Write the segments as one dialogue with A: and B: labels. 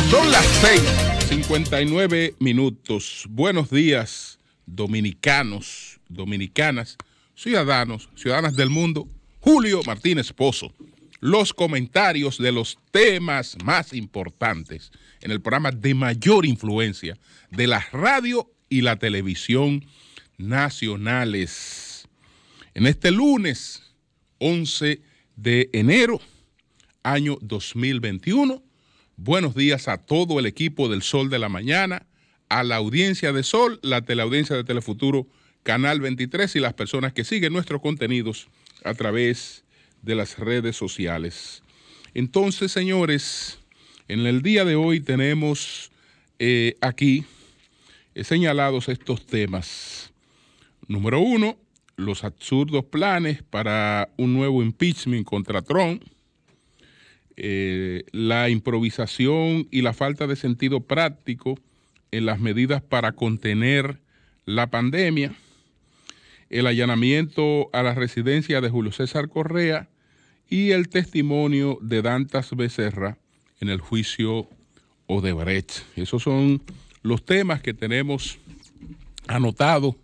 A: Son las 6:59. Buenos días, dominicanos, dominicanas, ciudadanos, ciudadanas del mundo. Julio Martínez Pozo. Los comentarios de los temas más importantes en el programa de mayor influencia de la radio y la televisión nacionales. En este lunes 11 de enero, año 2021. Buenos días a todo el equipo del Sol de la Mañana, a la audiencia de Sol, la teleaudiencia de Telefuturo, Canal 23 y las personas que siguen nuestros contenidos a través de las redes sociales. Entonces, señores, en el día de hoy tenemos aquí señalados estos temas. Número 1, los absurdos planes para un nuevo impeachment contra Trump. La improvisación y la falta de sentido práctico en las medidas para contener la pandemia, el allanamiento a la residencia de Julio César Correa y el testimonio de Dantas Becerra en el juicio Odebrecht. Esos son los temas que tenemos anotados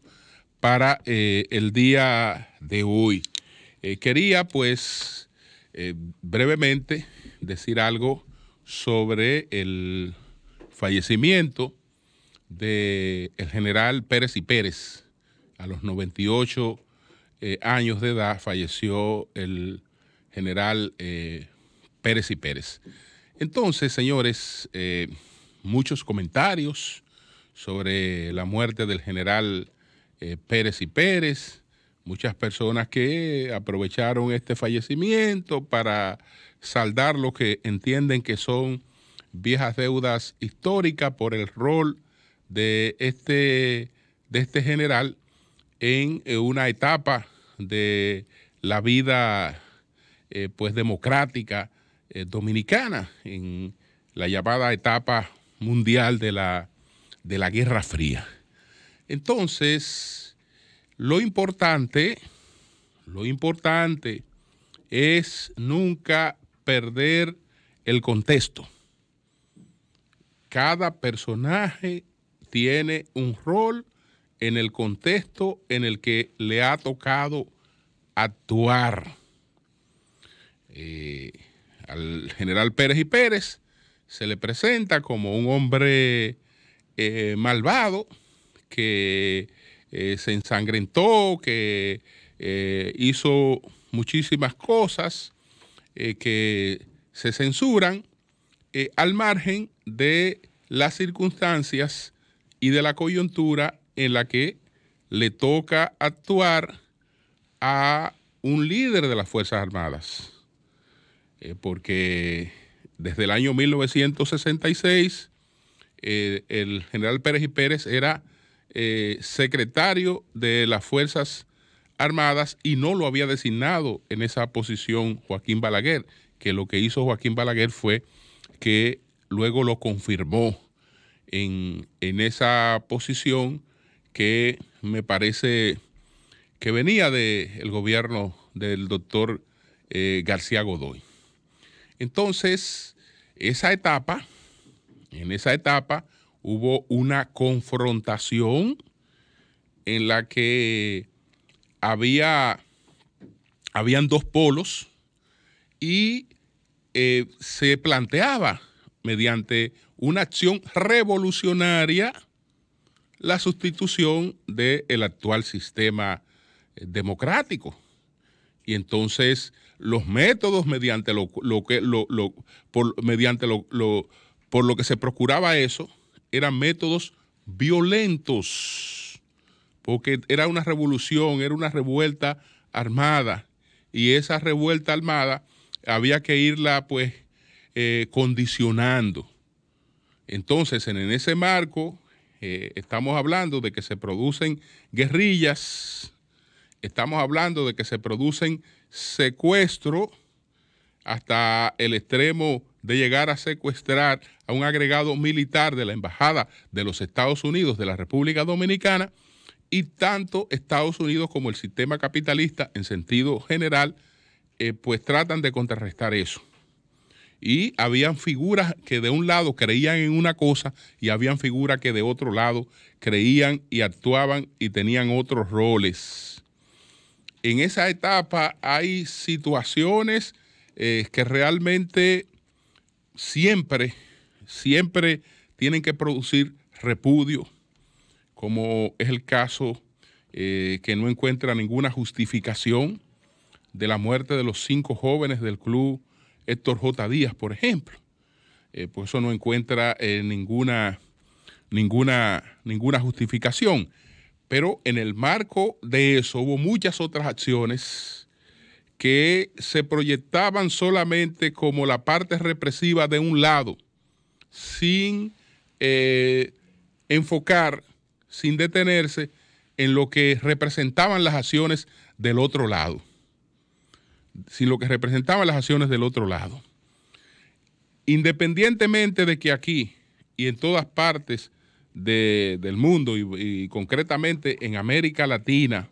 A: para el día de hoy. Quería pues brevemente decir algo sobre el fallecimiento del general Pérez y Pérez. A los 98 años de edad falleció el general Pérez y Pérez. Entonces, señores, muchos comentarios sobre la muerte del general Pérez y Pérez. Muchas personas que aprovecharon este fallecimiento para saldar lo que entienden que son viejas deudas históricas por el rol de este general en una etapa de la vida pues democrática dominicana, en la llamada etapa mundial de la Guerra Fría. Entonces, lo importante es nunca perder el contexto. Cada personaje tiene un rol en el contexto en el que le ha tocado actuar. Al general Pérez y Pérez se le presenta como un hombre malvado que se ensangrentó, que hizo muchísimas cosas que se censuran al margen de las circunstancias y de la coyuntura en la que le toca actuar a un líder de las Fuerzas Armadas. Porque desde el año 1966 el general Pérez y Pérez era secretario de las Fuerzas Armadas y no lo había designado en esa posición Joaquín Balaguer, que lo que hizo Joaquín Balaguer fue que luego lo confirmó en esa posición que me parece que venía del gobierno del doctor García Godoy. Entonces, en esa etapa hubo una confrontación en la que habían dos polos y se planteaba mediante una acción revolucionaria la sustitución del actual sistema democrático. Y entonces los métodos por lo que se procuraba eso eran métodos violentos, porque era una revolución, era una revuelta armada, y esa revuelta armada había que irla pues condicionando. Entonces, en ese marco, estamos hablando de que se producen guerrillas, estamos hablando de que se producen secuestros hasta el extremo de llegar a secuestrar a un agregado militar de la Embajada de los Estados Unidos de la República Dominicana, y tanto Estados Unidos como el sistema capitalista en sentido general pues tratan de contrarrestar eso. Y habían figuras que de un lado creían en una cosa y habían figuras que de otro lado creían y actuaban y tenían otros roles. En esa etapa hay situaciones que realmente siempre tienen que producir repudio, como es el caso que no encuentra ninguna justificación de la muerte de los 5 jóvenes del club Héctor J. Díaz, por ejemplo. Pues eso no encuentra ninguna justificación. Pero en el marco de eso hubo muchas otras acciones que se proyectaban solamente como la parte represiva de un lado, sin enfocar, sin detenerse en lo que representaban las acciones del otro lado. Sin lo que representaban las acciones del otro lado. Independientemente de que aquí y en todas partes del mundo y concretamente en América Latina,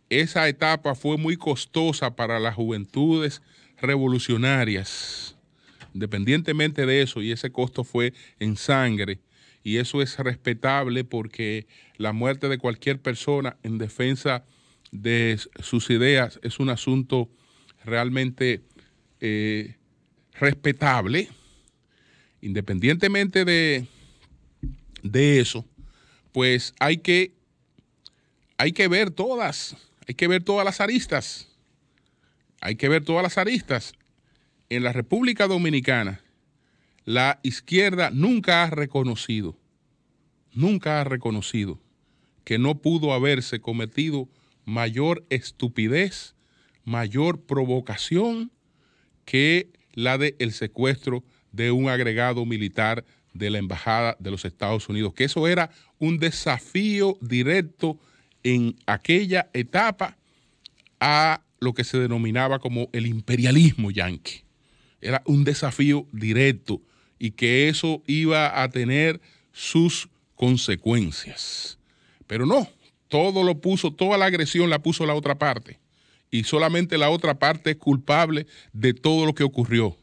A: esa etapa fue muy costosa para las juventudes revolucionarias. Independientemente de eso, y ese costo fue en sangre, y eso es respetable porque la muerte de cualquier persona en defensa de sus ideas es un asunto realmente respetable. Independientemente de eso, pues hay que ver todas las aristas. Hay que ver todas las aristas. En la República Dominicana, la izquierda nunca ha reconocido que no pudo haberse cometido mayor estupidez, mayor provocación que la del secuestro de un agregado militar de la Embajada de los Estados Unidos, que eso era un desafío directo en aquella etapa a lo que se denominaba como el imperialismo yanqui. Era un desafío directo y que eso iba a tener sus consecuencias. Pero no, toda la agresión la puso la otra parte. Y solamente la otra parte es culpable de todo lo que ocurrió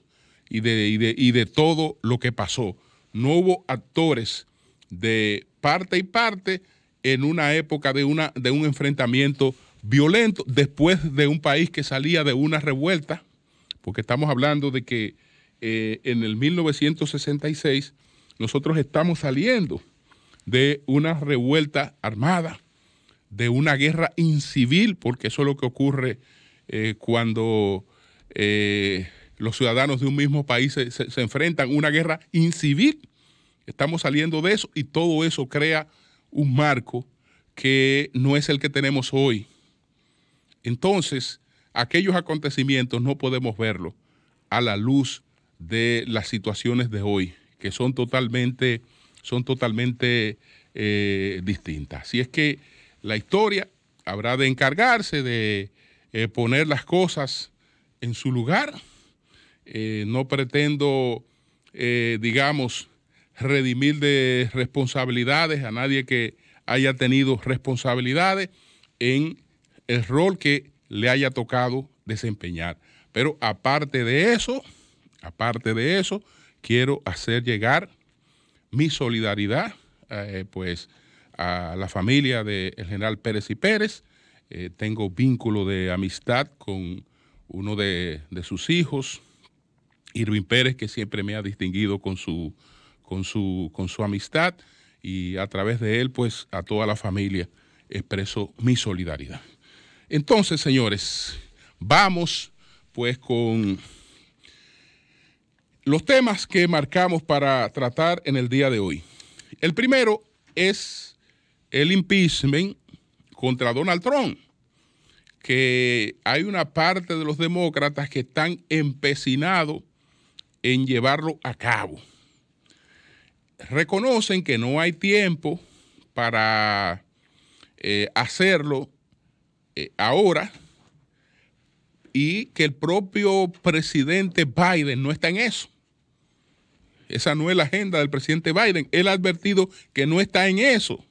A: y de todo lo que pasó. No hubo actores de parte y parte en una época de un enfrentamiento violento después de un país que salía de una revuelta, porque estamos hablando de que en el 1966 nosotros estamos saliendo de una revuelta armada, de una guerra incivil, porque eso es lo que ocurre cuando los ciudadanos de un mismo país se enfrentan, una guerra incivil. Estamos saliendo de eso y todo eso crea un marco que no es el que tenemos hoy. Entonces, aquellos acontecimientos no podemos verlos a la luz de las situaciones de hoy, que son totalmente distintas. Así es que la historia habrá de encargarse de poner las cosas en su lugar. No pretendo, redimir de responsabilidades a nadie que haya tenido responsabilidades en el rol que le haya tocado desempeñar. Pero aparte de eso, quiero hacer llegar mi solidaridad pues a la familia del general Pérez y Pérez. Tengo vínculo de amistad con uno de sus hijos, Irving Pérez, que siempre me ha distinguido con su amistad, y a través de él, pues a toda la familia expreso mi solidaridad. Entonces, señores, vamos pues con los temas que marcamos para tratar en el día de hoy. El primero es el impeachment contra Donald Trump, que hay una parte de los demócratas que están empecinados en llevarlo a cabo. Reconocen que no hay tiempo para hacerlo ahora, y que el propio presidente Biden no está en eso. Esa no es la agenda del presidente Biden. Él ha advertido que no está en eso,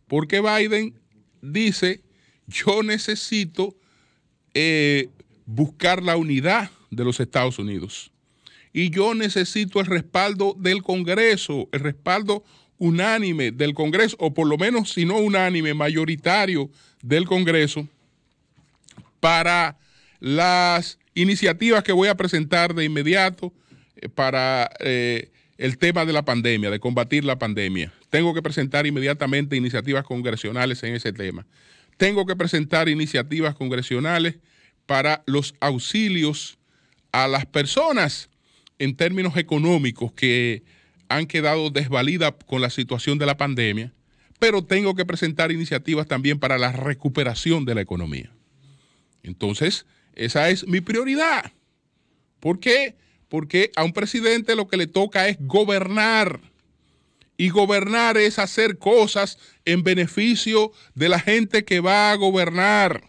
A: porque Biden dice: yo necesito buscar la unidad de los Estados Unidos. y yo necesito el respaldo del Congreso, el respaldo unánime del Congreso, o por lo menos, si no unánime, mayoritario del Congreso, para las iniciativas que voy a presentar de inmediato para el tema de la pandemia, de combatir la pandemia. Tengo que presentar inmediatamente iniciativas congresionales en ese tema. Tengo que presentar iniciativas congresionales para los auxilios a las personas en términos económicos que han quedado desvalidas con la situación de la pandemia, pero tengo que presentar iniciativas también para la recuperación de la economía. Entonces, esa es mi prioridad. ¿Por qué? Porque a un presidente lo que le toca es gobernar. Y gobernar es hacer cosas en beneficio de la gente que va a gobernar.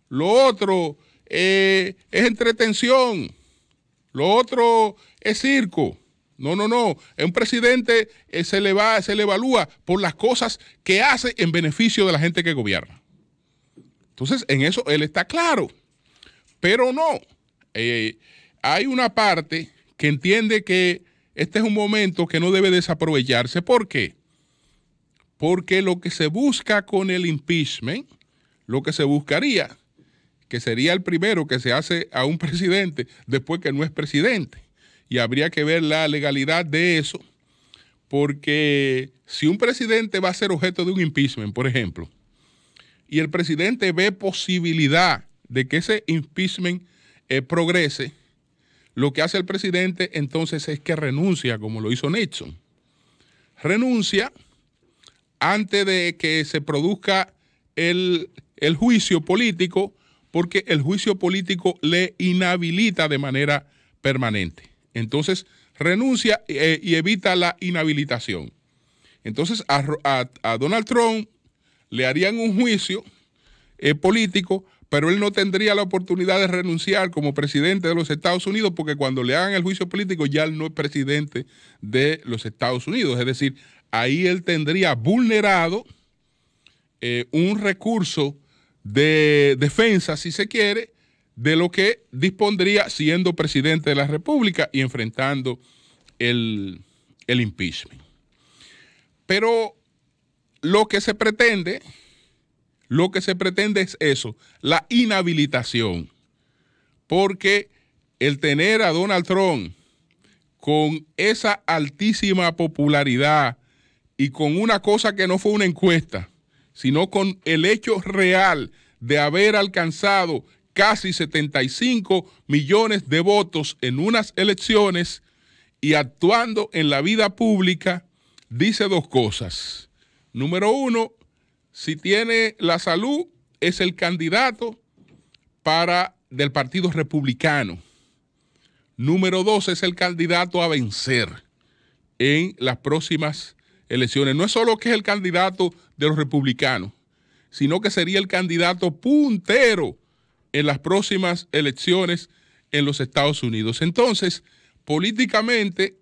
A: Lo otro es entretención. Lo otro es circo. No. Un presidente se le evalúa por las cosas que hace en beneficio de la gente que gobierna. Entonces, en eso él está claro. Pero no. Hay una parte que entiende que este es un momento que no debe desaprovecharse. ¿Por qué? Porque lo que se busca con el impeachment, lo que se buscaría, que sería el primero que se hace a un presidente después que no es presidente. Y habría que ver la legalidad de eso, porque si un presidente va a ser objeto de un impeachment, por ejemplo, y el presidente ve posibilidad de que ese impeachment progrese, lo que hace el presidente entonces es que renuncia, como lo hizo Nixon. Renuncia antes de que se produzca el juicio político, porque el juicio político le inhabilita de manera permanente. Entonces renuncia y evita la inhabilitación. Entonces a Donald Trump le harían un juicio político, pero él no tendría la oportunidad de renunciar como presidente de los Estados Unidos, porque cuando le hagan el juicio político ya él no es presidente de los Estados Unidos. Es decir, ahí él tendría vulnerado un recurso de defensa, si se quiere, de lo que dispondría siendo presidente de la República y enfrentando el impeachment. Pero lo que se pretende es eso, la inhabilitación, porque el tener a Donald Trump con esa altísima popularidad y con una cosa que no fue una encuesta, sino con el hecho real de haber alcanzado casi 75 millones de votos en unas elecciones y actuando en la vida pública, dice dos cosas. Número uno, si tiene la salud, es el candidato del Partido Republicano. Número dos, es el candidato a vencer en las próximas elecciones. No es solo que es el candidato de los republicanos, sino que sería el candidato puntero en las próximas elecciones en los Estados Unidos. Entonces, políticamente,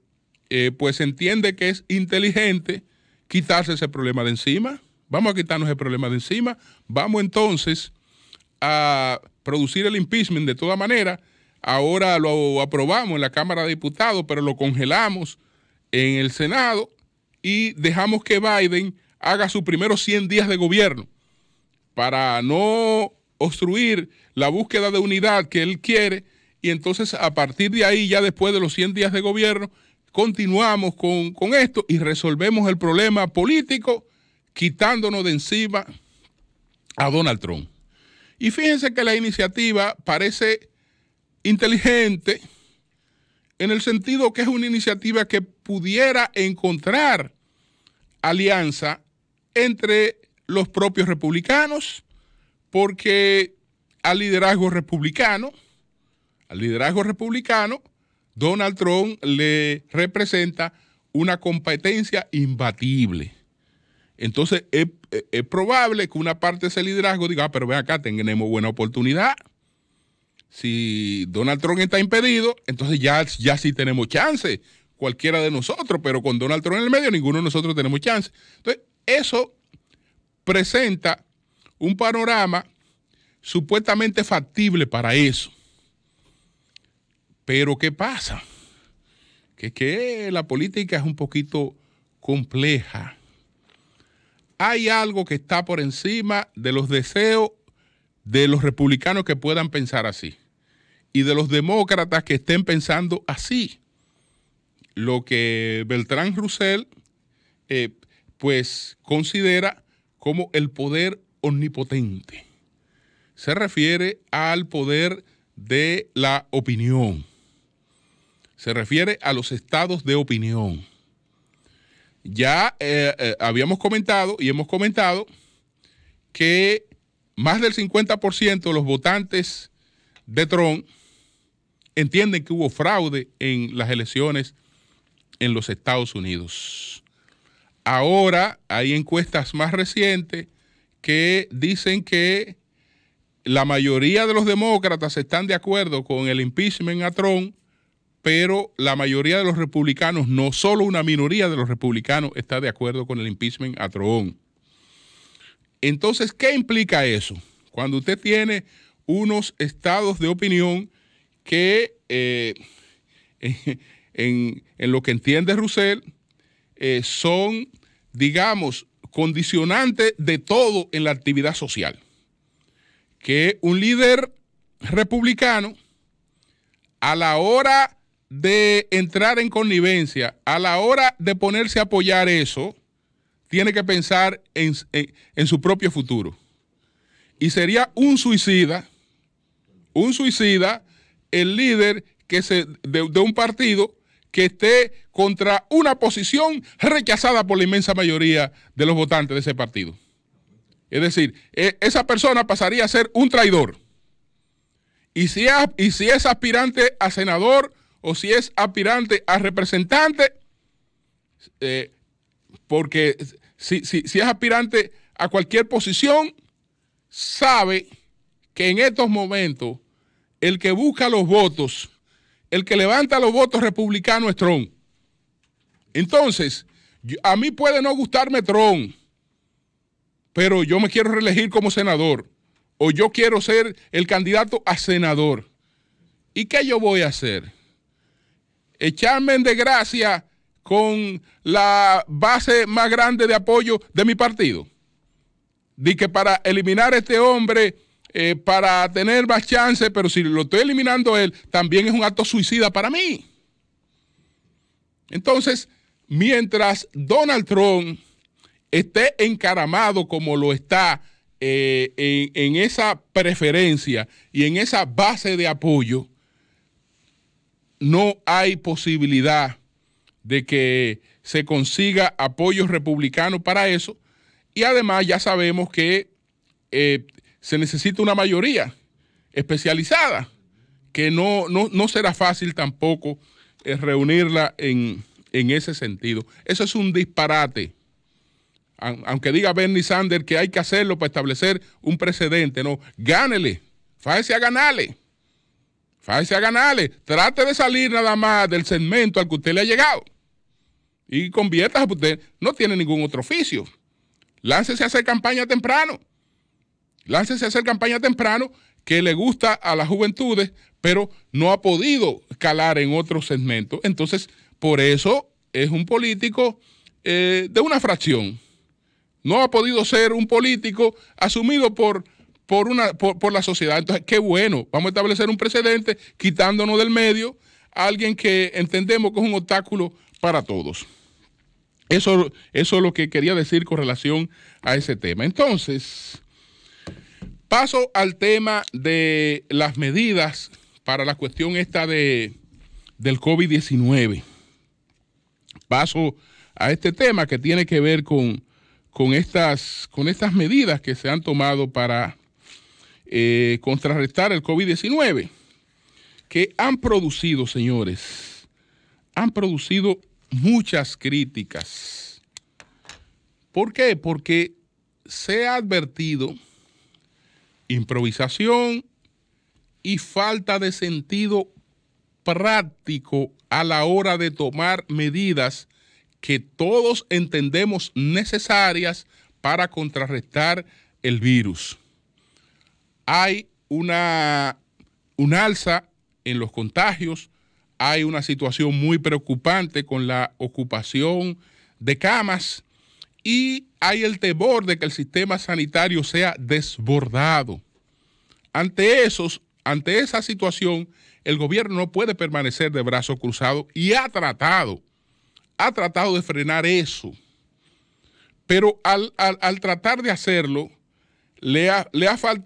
A: pues se entiende que es inteligente quitarse ese problema de encima. Vamos a quitarnos el problema de encima. Vamos entonces a producir el impeachment de toda manera. Ahora lo aprobamos en la Cámara de Diputados, pero lo congelamos en el Senado y dejamos que Biden haga sus primeros 100 días de gobierno para no obstruir la búsqueda de unidad que él quiere, y entonces a partir de ahí, ya después de los 100 días de gobierno, continuamos con esto y resolvemos el problema político quitándonos de encima a Donald Trump. Y fíjense que la iniciativa parece inteligente en el sentido que es una iniciativa que pudiera encontrar alianza entre los propios republicanos, porque al liderazgo republicano, Donald Trump le representa una competencia imbatible. Entonces es probable que una parte de ese liderazgo diga, pero ven acá, tenemos buena oportunidad. Si Donald Trump está impedido, entonces ya sí tenemos chance, cualquiera de nosotros, pero con Donald Trump en el medio, ninguno de nosotros tenemos chance. Entonces, eso presenta un panorama supuestamente factible para eso. Pero ¿qué pasa? que la política es un poquito compleja. Hay algo que está por encima de los deseos de los republicanos que puedan pensar así y de los demócratas que estén pensando así. Lo que Bertrand Russell pues considera como el poder omnipotente. Se refiere al poder de la opinión. Se refiere a los estados de opinión. Ya habíamos comentado y hemos comentado que más del 50% de los votantes de Trump entienden que hubo fraude en las elecciones en los Estados Unidos. Ahora hay encuestas más recientes que dicen que la mayoría de los demócratas están de acuerdo con el impeachment a Trump, pero la mayoría de los republicanos, no solo una minoría de los republicanos, está de acuerdo con el impeachment a Trump. Entonces, ¿qué implica eso? Cuando usted tiene unos estados de opinión que, en lo que entiende Russell, son, digamos, condicionantes de todo en la actividad social. Que un líder republicano, a la hora de entrar en connivencia, a la hora de ponerse a apoyar eso, tiene que pensar en su propio futuro. Y sería un suicida el líder de un partido que esté contra una posición rechazada por la inmensa mayoría de los votantes de ese partido. Es decir, esa persona pasaría a ser un traidor. Y si es aspirante a senador o si es aspirante a representante, porque si es aspirante a cualquier posición, sabe que en estos momentos el que busca los votos, el que levanta los votos republicanos es Trump. Entonces, a mí puede no gustarme Trump, pero yo me quiero reelegir como senador, o yo quiero ser el candidato a senador. ¿Y qué yo voy a hacer? ¿Echarme en desgracia con la base más grande de apoyo de mi partido? De que para eliminar a este hombre, para tener más chance, pero si lo estoy eliminando él, también es un acto suicida para mí. Entonces, mientras Donald Trump esté encaramado como lo está en esa preferencia y en esa base de apoyo, no hay posibilidad de que se consiga apoyo republicano para eso. Y además ya sabemos que se necesita una mayoría especializada, que no será fácil tampoco reunirla en ese sentido. Eso es un disparate. Aunque diga Bernie Sanders que hay que hacerlo para establecer un precedente, no, gánele, fájese a ganarle. Fájese a ganarle. Trate de salir nada más del segmento al que usted le ha llegado. Y conviértase, usted no tiene ningún otro oficio. Láncese a hacer campaña temprano. Láncese a hacer campaña temprano, que le gusta a las juventudes, pero no ha podido calar en otros segmentos. Entonces, por eso es un político de una fracción. No ha podido ser un político asumido por la sociedad. Entonces, qué bueno, vamos a establecer un precedente quitándonos del medio a alguien que entendemos que es un obstáculo para todos. Eso es lo que quería decir con relación a ese tema. Entonces, paso al tema de las medidas para la cuestión esta del COVID-19. Paso a este tema que tiene que ver con estas medidas que se han tomado para contrarrestar el COVID-19, que han producido, señores, muchas críticas. ¿Por qué? Porque se ha advertido improvisación y falta de sentido práctico a la hora de tomar medidas que todos entendemos necesarias para contrarrestar el virus. Hay un alza en los contagios, hay una situación muy preocupante con la ocupación de camas y hay el temor de que el sistema sanitario sea desbordado. Ante esa situación, el gobierno no puede permanecer de brazos cruzados y ha tratado de frenar eso. Pero al tratar de hacerlo,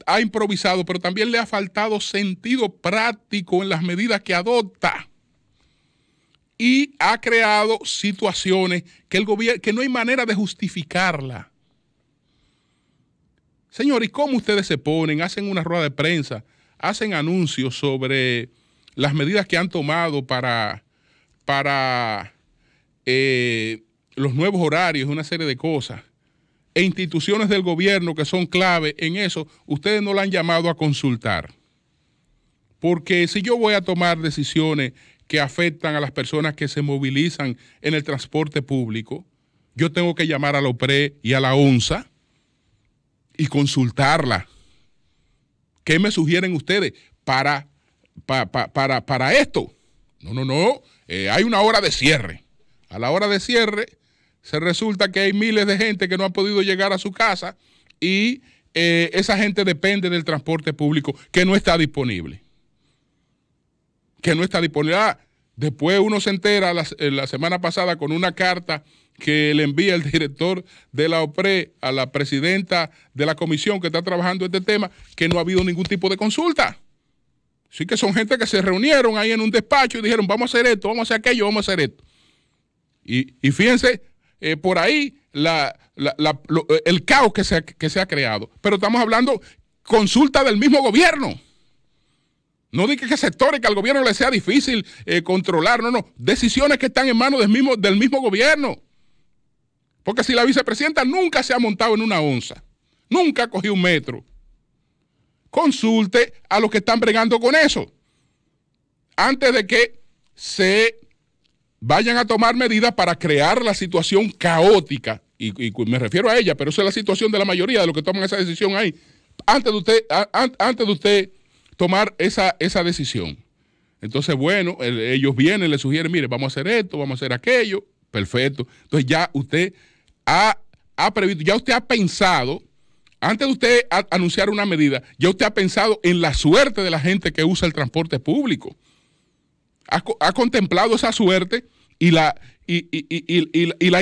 A: ha improvisado, pero también le ha faltado sentido práctico en las medidas que adopta. Y ha creado situaciones que no hay manera de justificarla. Señor, ¿y cómo ustedes se ponen? Hacen una rueda de prensa, hacen anuncios sobre las medidas que han tomado para los nuevos horarios, una serie de cosas, e instituciones del gobierno que son clave en eso, ustedes no la han llamado a consultar. Porque si yo voy a tomar decisiones que afectan a las personas que se movilizan en el transporte público, yo tengo que llamar a la OPRE y a la ONSA y consultarla. ¿Qué me sugieren ustedes para esto? No. Hay una hora de cierre. A la hora de cierre se resulta que hay miles de gente que no ha podido llegar a su casa y esa gente depende del transporte público que no está disponible. Después uno se entera la semana pasada con una carta que le envía el director de la OPRE a la presidenta de la comisión que está trabajando este tema, que no ha habido ningún tipo de consulta. Sí que son gente que se reunieron ahí en un despacho y dijeron, vamos a hacer esto, vamos a hacer aquello, vamos a hacer esto. Y fíjense, por ahí el caos que se ha creado. Pero estamos hablando consulta del mismo gobierno. No diga que sectores que al gobierno le sea difícil controlar, no. Decisiones que están en manos del mismo gobierno. Porque si la vicepresidenta nunca se ha montado en una onza, nunca ha cogido un metro, consulte a los que están bregando con eso. Antes de que se vayan a tomar medidas para crear la situación caótica, y me refiero a ella, pero eso es la situación de la mayoría de los que toman esa decisión ahí, antes de usted tomar esa decisión. Entonces, bueno, ellos vienen, le sugieren, mire, vamos a hacer esto, vamos a hacer aquello, perfecto. Entonces ya usted ha previsto, ya usted ha pensado, antes de usted anunciar una medida, ya usted ha pensado en la suerte de la gente que usa el transporte público. Ha contemplado esa suerte y la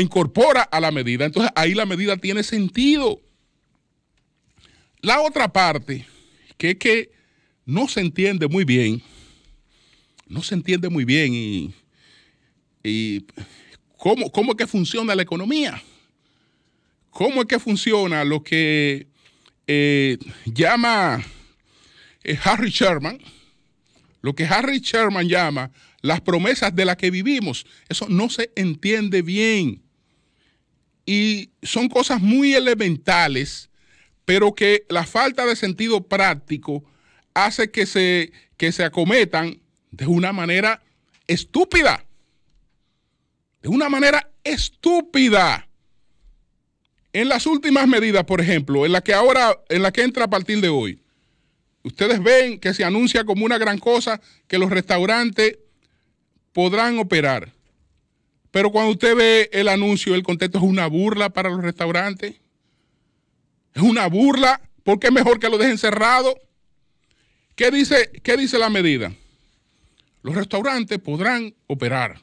A: incorpora a la medida. Entonces ahí la medida tiene sentido. La otra parte, que es que no se entiende muy bien y cómo es que funciona la economía. ¿Cómo es que funciona lo que llama Harry Sherman? Lo que Harry Sherman llama las promesas de las que vivimos. Eso no se entiende bien. Y son cosas muy elementales, pero que la falta de sentido práctico hace que se acometan de una manera estúpida. De una manera estúpida. En las últimas medidas, por ejemplo, en la que entra a partir de hoy, ustedes ven que se anuncia como una gran cosa que los restaurantes podrán operar. Pero cuando usted ve el anuncio, el contexto es una burla para los restaurantes. Es una burla porque es mejor que lo dejen cerrado. ¿Qué dice la medida? Los restaurantes podrán operar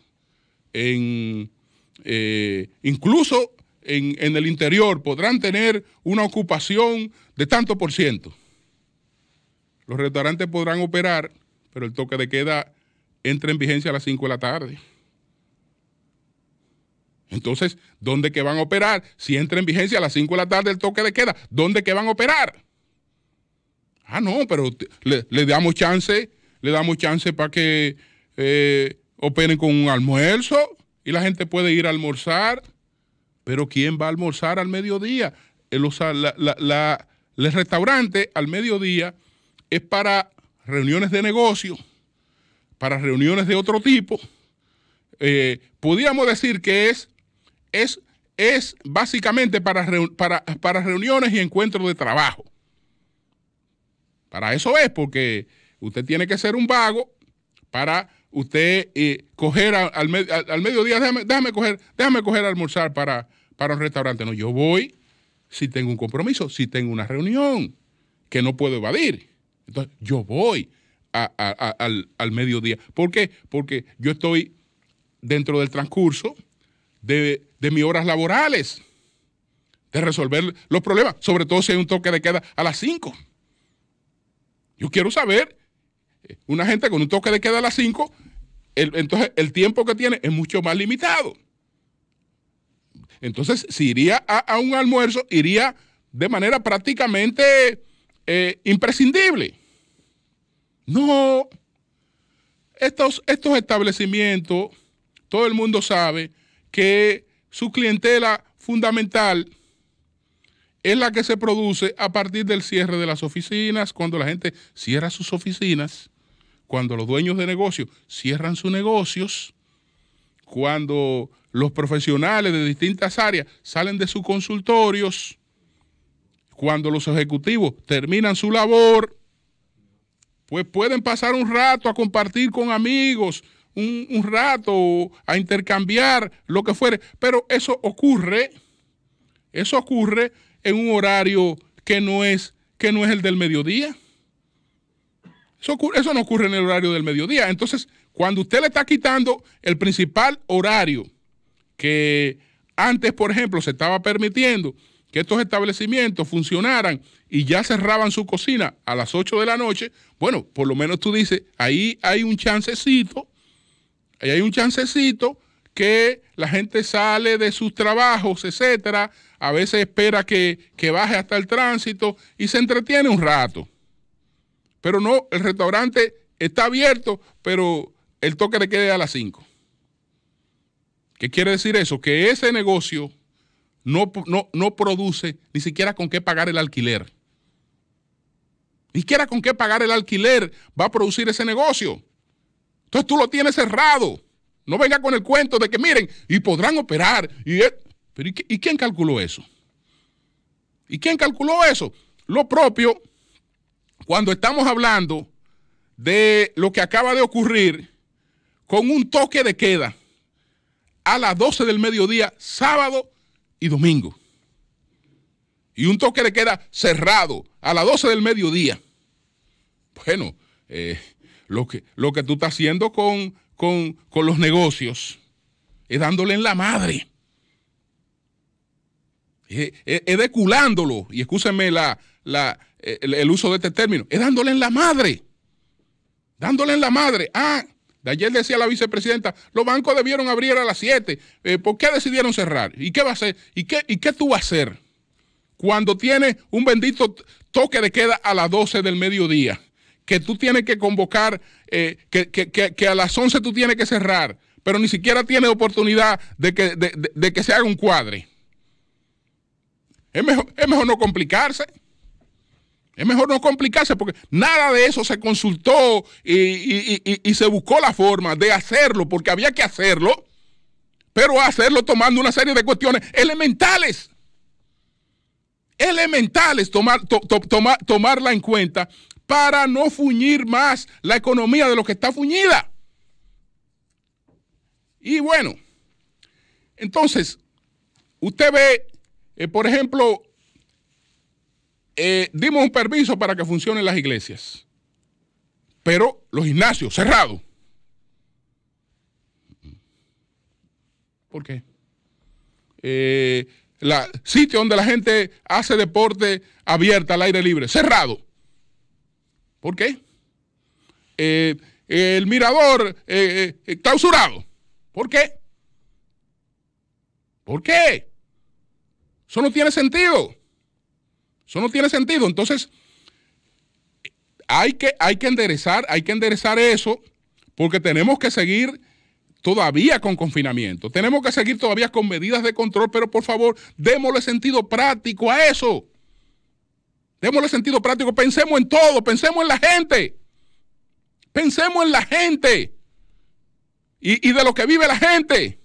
A: incluso en el interior, podrán tener una ocupación de tanto por ciento. Los restaurantes podrán operar, pero el toque de queda entra en vigencia a las 5 de la tarde. Entonces, ¿dónde que van a operar? Si entra en vigencia a las 5 de la tarde el toque de queda, ¿dónde que van a operar? Ah, no, pero le damos chance para que operen con un almuerzo y la gente puede ir a almorzar. Pero ¿quién va a almorzar al mediodía? El restaurante al mediodía es para reuniones de negocio, para reuniones de otro tipo. Podríamos decir que es básicamente para reuniones y encuentros de trabajo. Para eso es, porque usted tiene que ser un vago para usted coger al mediodía, déjame coger a almorzar para un restaurante. No, yo voy si tengo un compromiso, si tengo una reunión que no puedo evadir. Entonces, yo voy al mediodía. ¿Por qué? Porque yo estoy dentro del transcurso de mis horas laborales, de resolver los problemas, sobre todo si hay un toque de queda a las 5. Yo quiero saber, una gente con un toque de queda a las 5, entonces el tiempo que tiene es mucho más limitado. Entonces, si iría a un almuerzo, iría de manera prácticamente imprescindible. No, estos establecimientos, todo el mundo sabe que su clientela fundamental es la que se produce a partir del cierre de las oficinas, cuando la gente cierra sus oficinas, cuando los dueños de negocios cierran sus negocios, cuando los profesionales de distintas áreas salen de sus consultorios, cuando los ejecutivos terminan su labor, pues pueden pasar un rato a compartir con amigos, un rato a intercambiar lo que fuere, pero eso ocurre en un horario que no es el del mediodía. Eso no ocurre en el horario del mediodía. Entonces, cuando usted le está quitando el principal horario que antes, por ejemplo, se estaba permitiendo que estos establecimientos funcionaran y ya cerraban su cocina a las 8 de la noche, bueno, por lo menos tú dices, ahí hay un chancecito que la gente sale de sus trabajos, etcétera, a veces espera que baje hasta el tránsito y se entretiene un rato. Pero no, el restaurante está abierto, pero el toque de queda a las 5. ¿Qué quiere decir eso? Que ese negocio no produce ni siquiera con qué pagar el alquiler. Ni siquiera con qué pagar el alquiler va a producir ese negocio. Entonces tú lo tienes cerrado. No venga con el cuento de que miren, y podrán operar. Pero ¿y quién calculó eso? ¿Y quién calculó eso? Lo propio, cuando estamos hablando de lo que acaba de ocurrir con un toque de queda a las 12 del mediodía, sábado y domingo. Y un toque de queda cerrado a las 12 del mediodía. Bueno, lo que tú estás haciendo con los negocios es dándole en la madre. Es deculándolo, y escúsenme el uso de este término, es dándole en la madre. Dándole en la madre. De ayer decía la vicepresidenta, los bancos debieron abrir a las 7. ¿Por qué decidieron cerrar? ¿Y qué va a hacer? ¿Y qué tú vas a hacer cuando tienes un bendito toque de queda a las 12 del mediodía? Que tú tienes que convocar, que a las 11 tú tienes que cerrar, pero ni siquiera tienes oportunidad de que se haga un cuadre. Es mejor no complicarse. Es mejor no complicarse porque nada de eso se consultó y se buscó la forma de hacerlo porque había que hacerlo, pero hacerlo tomando una serie de cuestiones elementales. Tomarla en cuenta para no fuñir más la economía de lo que está fuñida. Y bueno, entonces, usted ve, por ejemplo, dimos un permiso para que funcionen las iglesias, pero los gimnasios cerrados. ¿Por qué? Sitio donde la gente hace deporte abierta al aire libre, cerrado. ¿Por qué? El mirador clausurado. ¿Por qué? ¿Por qué? Eso no tiene sentido. Eso no tiene sentido. Entonces, hay que enderezar eso, porque tenemos que seguir todavía con confinamiento. Tenemos que seguir todavía con medidas de control, pero por favor, démosle sentido práctico a eso. Démosle sentido práctico. Pensemos en todo, pensemos en la gente. Pensemos en la gente y de lo que vive la gente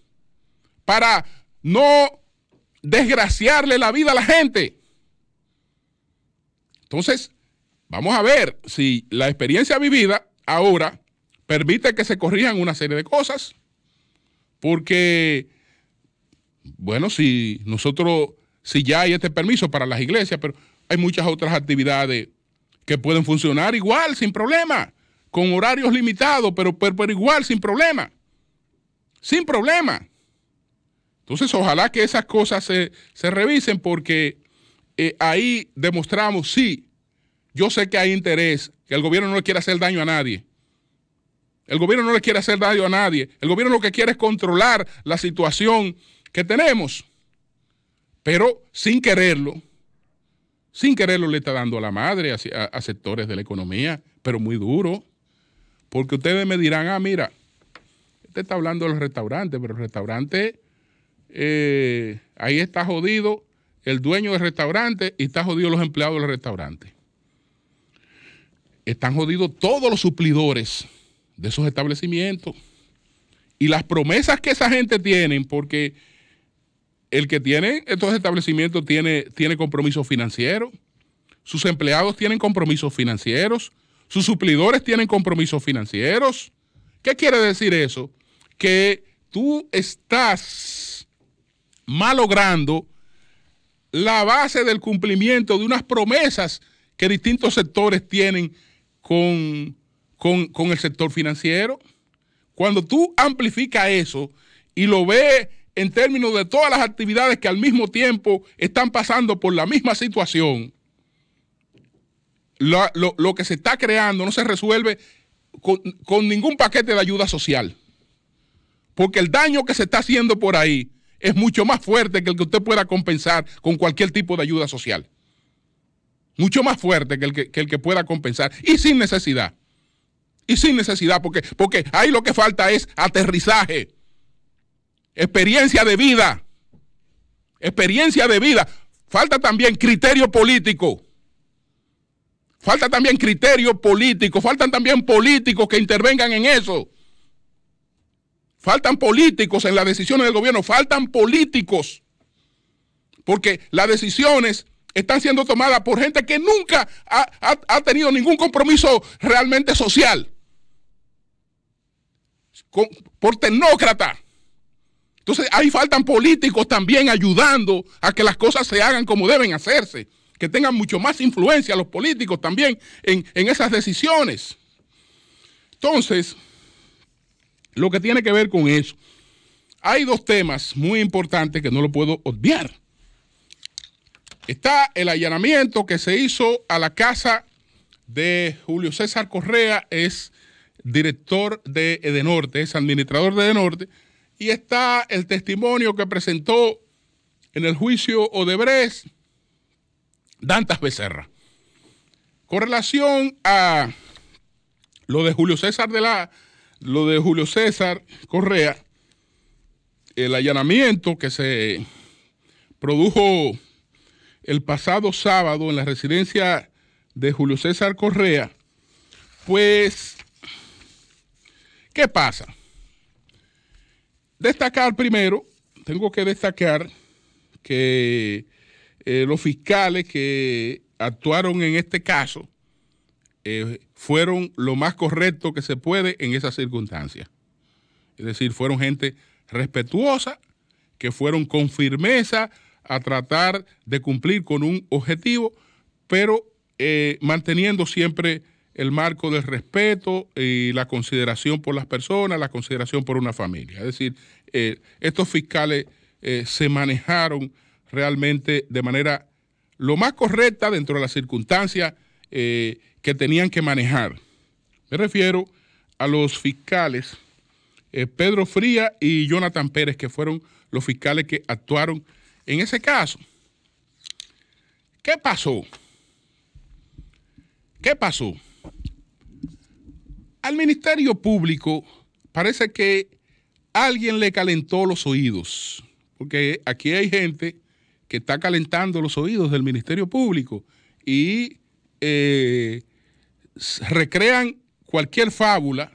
A: para no desgraciarle la vida a la gente. Entonces, vamos a ver si la experiencia vivida ahora permite que se corrijan una serie de cosas, porque, bueno, si ya hay este permiso para las iglesias, pero hay muchas otras actividades que pueden funcionar igual, sin problema, con horarios limitados, pero igual, sin problema. Sin problema. Entonces, ojalá que esas cosas se revisen, porque ahí demostramos, sí, yo sé que hay interés, que el gobierno no le quiere hacer daño a nadie. El gobierno no le quiere hacer daño a nadie. El gobierno lo que quiere es controlar la situación que tenemos. Pero sin quererlo le está dando a la madre a sectores de la economía, pero muy duro. Porque ustedes me dirán, mira, usted está hablando de los restaurantes, pero el restaurante, ahí está jodido el dueño del restaurante y está jodido los empleados del restaurante. Están jodidos todos los suplidores de esos establecimientos. Y las promesas que esa gente tienen, porque el que tiene estos establecimientos tiene compromisos financieros, sus empleados tienen compromisos financieros, sus suplidores tienen compromisos financieros. ¿Qué quiere decir eso? Que tú estás malogrando la base del cumplimiento de unas promesas que distintos sectores tienen con el sector financiero. Cuando tú amplificas eso y lo ves en términos de todas las actividades que al mismo tiempo están pasando por la misma situación, lo que se está creando no se resuelve con ningún paquete de ayuda social. Porque el daño que se está haciendo por ahí es mucho más fuerte que el que usted pueda compensar con cualquier tipo de ayuda social. Mucho más fuerte que el que pueda compensar. Y sin necesidad. Porque ahí lo que falta es aterrizaje. Experiencia de vida. Falta también criterio político. Faltan también políticos que intervengan en eso. Faltan políticos en las decisiones del gobierno, faltan políticos. Porque las decisiones están siendo tomadas por gente que nunca ha tenido ningún compromiso realmente social. Por tecnócrata. Entonces ahí faltan políticos también ayudando a que las cosas se hagan como deben hacerse. Que tengan mucho más influencia los políticos también en esas decisiones. Entonces, lo que tiene que ver con eso, hay dos temas muy importantes que no lo puedo obviar. Está el allanamiento que se hizo a la casa de Julio César Correa, es director de Edenorte, es administrador de Edenorte, y está el testimonio que presentó en el juicio Odebrecht Dantas Becerra. Con relación a lo de Julio César Correa, el allanamiento que se produjo el pasado sábado en la residencia de Julio César Correa, pues, ¿qué pasa? Tengo que destacar que los fiscales que actuaron en este caso fueron lo más correcto que se puede en esas circunstancias. Es decir, fueron gente respetuosa, que fueron con firmeza a tratar de cumplir con un objetivo, pero manteniendo siempre el marco del respeto y la consideración por las personas, la consideración por una familia. Es decir, estos fiscales se manejaron realmente de manera lo más correcta dentro de las circunstancias que tenían que manejar. Me refiero a los fiscales Pedro Fría y Jonathan Pérez, que fueron los fiscales que actuaron en ese caso. ¿Qué pasó? Al Ministerio Público parece que alguien le calentó los oídos, porque aquí hay gente que está calentando los oídos del Ministerio Público y recrean cualquier fábula.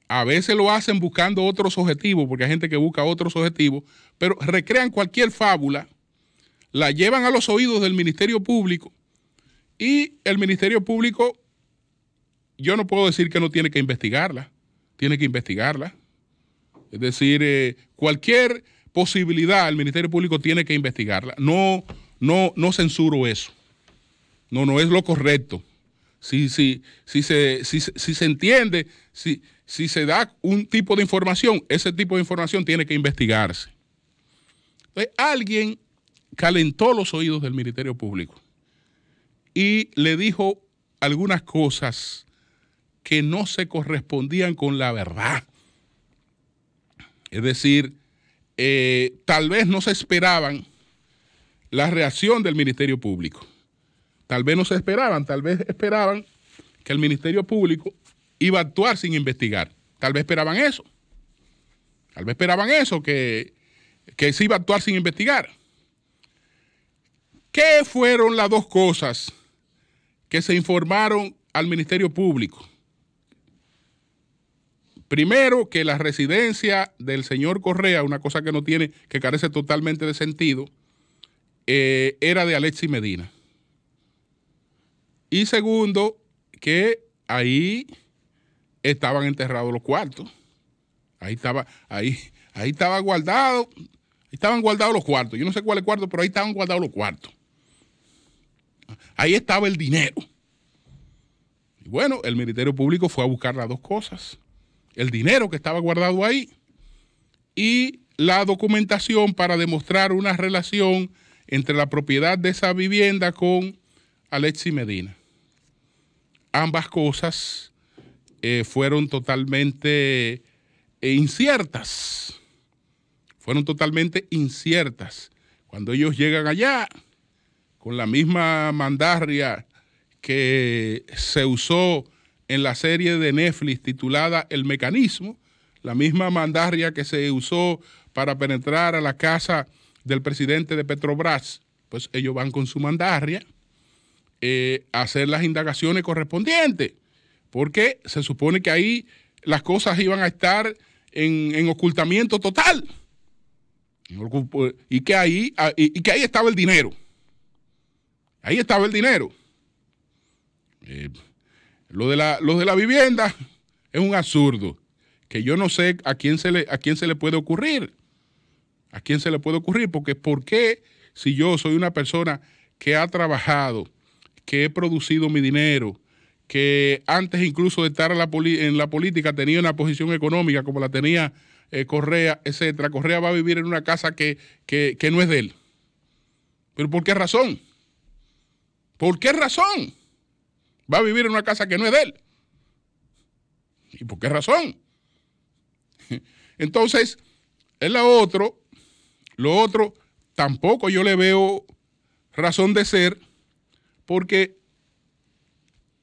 A: A veces lo hacen buscando otros objetivos, porque hay gente que busca otros objetivos, pero recrean cualquier fábula, la llevan a los oídos del Ministerio Público y el Ministerio Público yo no puedo decir que no tiene que investigarla. Tiene que investigarla. Es decir, cualquier posibilidad el Ministerio Público tiene que investigarla. No censuro eso. No es lo correcto. Si se entiende, si se da un tipo de información, ese tipo de información tiene que investigarse. Entonces, alguien calentó los oídos del Ministerio Público y le dijo algunas cosas que no se correspondían con la verdad. Es decir, tal vez no se esperaban la reacción del Ministerio Público. Tal vez no se esperaban, tal vez esperaban que el Ministerio Público iba a actuar sin investigar. Tal vez esperaban eso. Tal vez esperaban eso, que se iba a actuar sin investigar. ¿Qué fueron las dos cosas que se informaron al Ministerio Público? Primero, que la residencia del señor Correa, una cosa que no tiene, que carece totalmente de sentido, era de Alexis Medina. Y segundo, que ahí estaban enterrados los cuartos. Ahí estaba guardado, estaban guardados los cuartos. Yo no sé cuál es el cuarto, pero ahí estaban guardados los cuartos. Ahí estaba el dinero. Y bueno, el Ministerio Público fue a buscar las dos cosas. El dinero que estaba guardado ahí y la documentación para demostrar una relación entre la propiedad de esa vivienda con Alexis Medina. Ambas cosas fueron totalmente inciertas. Fueron totalmente inciertas. Cuando ellos llegan allá, con la misma mandarria que se usó en la serie de Netflix titulada El Mecanismo, la misma mandarria que se usó para penetrar a la casa del presidente de Petrobras, pues ellos van con su mandarria a hacer las indagaciones correspondientes, porque se supone que ahí las cosas iban a estar en ocultamiento total y que ahí estaba el dinero. Ahí estaba el dinero. Lo de la vivienda es un absurdo que yo no sé a quién se le puede ocurrir. ¿A quién se le puede ocurrir? Porque ¿por qué si yo soy una persona que ha trabajado, que he producido mi dinero, que antes incluso de estar en la política tenía una posición económica como la tenía Correa, etcétera? Correa va a vivir en una casa que no es de él. ¿Pero por qué razón? ¿Por qué razón va a vivir en una casa que no es de él? ¿Y por qué razón? Entonces, es lo otro, tampoco yo le veo razón de ser, porque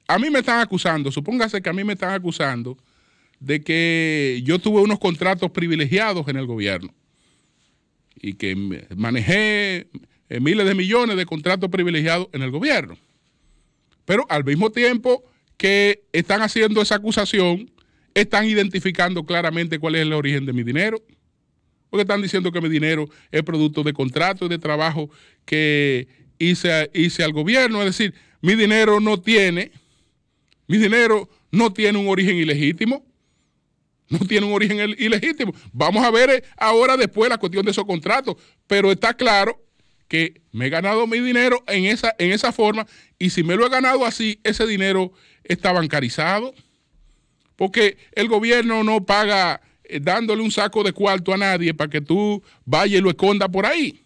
A: a mí me están acusando, supóngase que a mí me están acusando de que yo tuve unos contratos privilegiados en el gobierno y que manejé miles de millones de contratos privilegiados en el gobierno. Pero al mismo tiempo que están haciendo esa acusación, están identificando claramente cuál es el origen de mi dinero. Porque están diciendo que mi dinero es producto de contratos y de trabajo que hice al gobierno. Es decir, mi dinero no tiene un origen ilegítimo. No tiene un origen ilegítimo. Vamos a ver ahora después la cuestión de esos contratos. Pero está claro que me he ganado mi dinero en esa forma, y si me lo he ganado así, ese dinero está bancarizado, porque el gobierno no paga dándole un saco de cuarto a nadie para que tú vayas y lo escondas por ahí.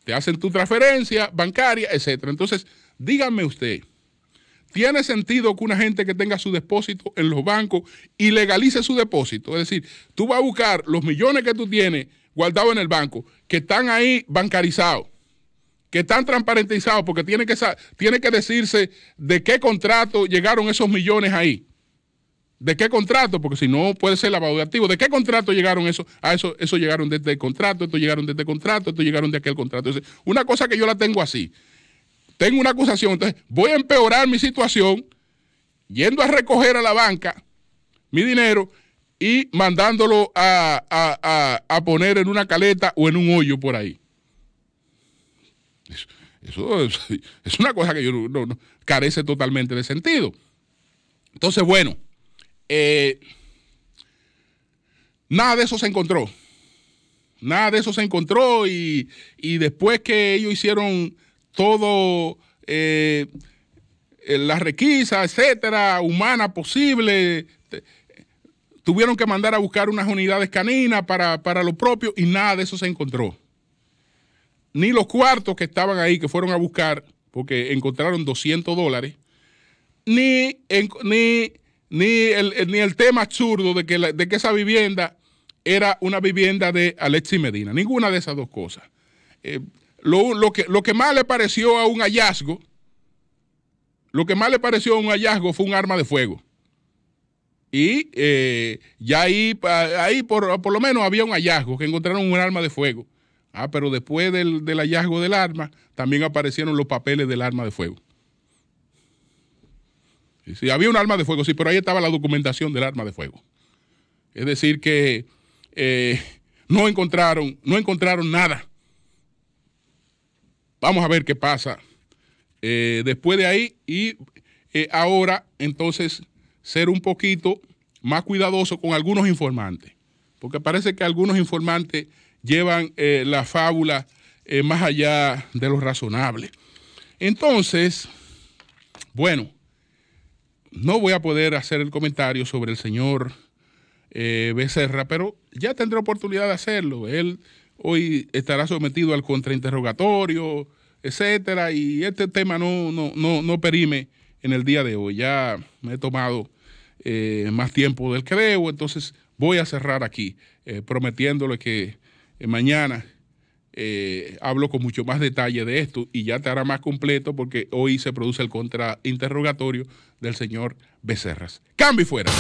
A: Te hacen tu transferencia bancaria, etcétera. Entonces, díganme usted, ¿tiene sentido que una gente que tenga su depósito en los bancos y legalice su depósito? Es decir, tú vas a buscar los millones que tú tienes guardados en el banco, que están ahí bancarizados, que están transparentizados, porque tiene que decirse de qué contrato llegaron esos millones ahí. ¿De qué contrato? Porque si no puede ser lavado de activos. ¿De qué contrato llegaron eso? Eso llegaron de este contrato, esto llegaron de este contrato, esto llegaron de aquel contrato. Entonces, una cosa que yo la tengo así. Tengo una acusación, entonces voy a empeorar mi situación yendo a recoger a la banca mi dinero y mandándolo a poner en una caleta o en un hoyo por ahí. Eso es una cosa que yo no carece totalmente de sentido. Entonces, bueno, nada de eso se encontró. Nada de eso se encontró y después que ellos hicieron todo, la requisa, etcétera, humana posible, tuvieron que mandar a buscar unas unidades caninas para lo propio y nada de eso se encontró. Ni los cuartos que estaban ahí, que fueron a buscar, porque encontraron $200, ni el tema absurdo de que esa vivienda era una vivienda de Alexis Medina. Ninguna de esas dos cosas. Lo que más le pareció a un hallazgo, fue un arma de fuego. Y ya ahí por lo menos había un hallazgo, que encontraron un arma de fuego. Pero después del hallazgo del arma, también aparecieron los papeles del arma de fuego. Sí, había un arma de fuego, sí, pero ahí estaba la documentación del arma de fuego. Es decir que no encontraron nada. Vamos a ver qué pasa después de ahí y ahora entonces ser un poquito más cuidadoso con algunos informantes, porque parece que algunos informantes llevan la fábula más allá de lo razonable. Entonces, bueno, no voy a poder hacer el comentario sobre el señor Becerra, pero ya tendré oportunidad de hacerlo. Él hoy estará sometido al contrainterrogatorio, etcétera, y este tema no perime en el día de hoy. Ya me he tomado más tiempo del que debo, entonces voy a cerrar aquí, prometiéndole que mañana hablo con mucho más detalle de esto y ya estará más completo porque hoy se produce el contrainterrogatorio del señor Becerras. Cambio y fuera.